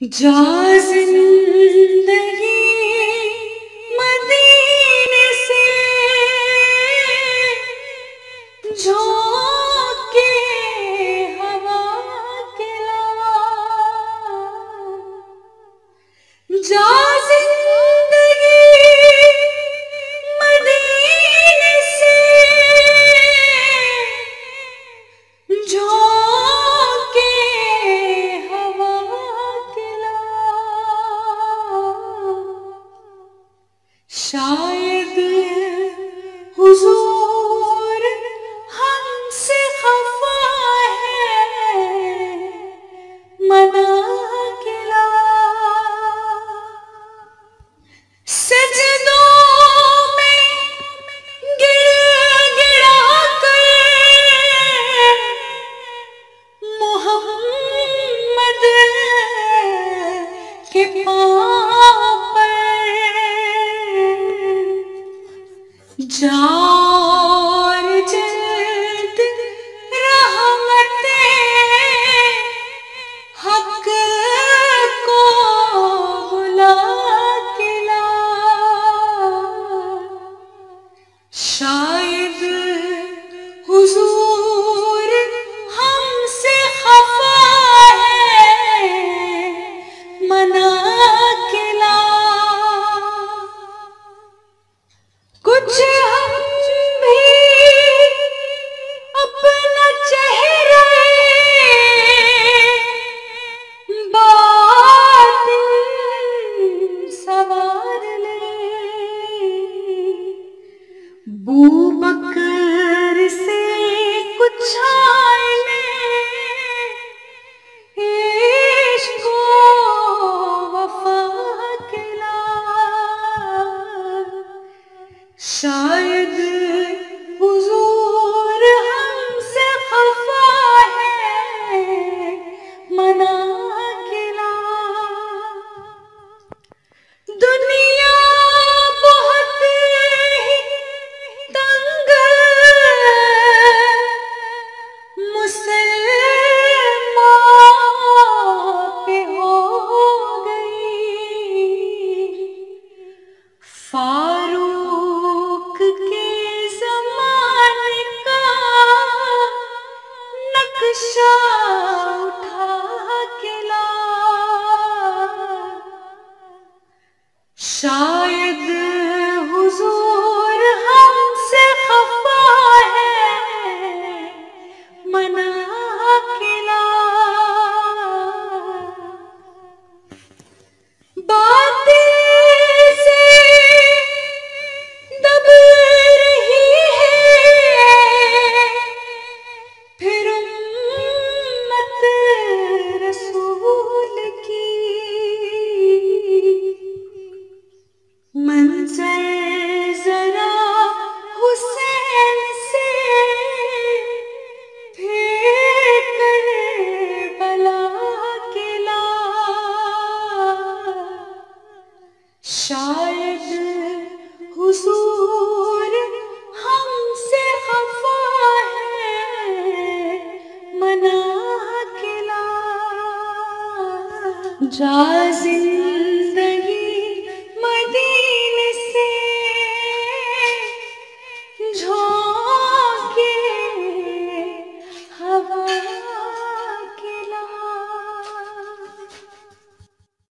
जा जिंदगी मदीने से झोंके हवा के लावा। जा जिंदगी मदीने से झोंके हवा के लावा। शायद हुजूर हमसे खफा है, मना के लावा। सजदों में गिड़ गिड़ा कर मोहम्मद के पाँव पर जार जल्द रहमतें हक को बुला के ला। शायद हुजूर हमसे खफा है, मना के ला। कुछ हम भी अपना चेहरा बातिन सवार ले। बू बकर से कुछ आईने इश्क वफा के ला। शायद हुजूर हमसे खफा है, मना के ला। दुनिया बहुत ही तंग मुसलमान पे हो गई। फारूक के ज़माने का नक्शा उठा के ला। शायद हुजूर हमसे खफा है, मना के ला। बातें से दब रही है फिर उम्मत रसूल की। मंजर जरा हुसैन से फिर करबला के ला। शायद हुजूर हमसे खफा है, मना के ला। जा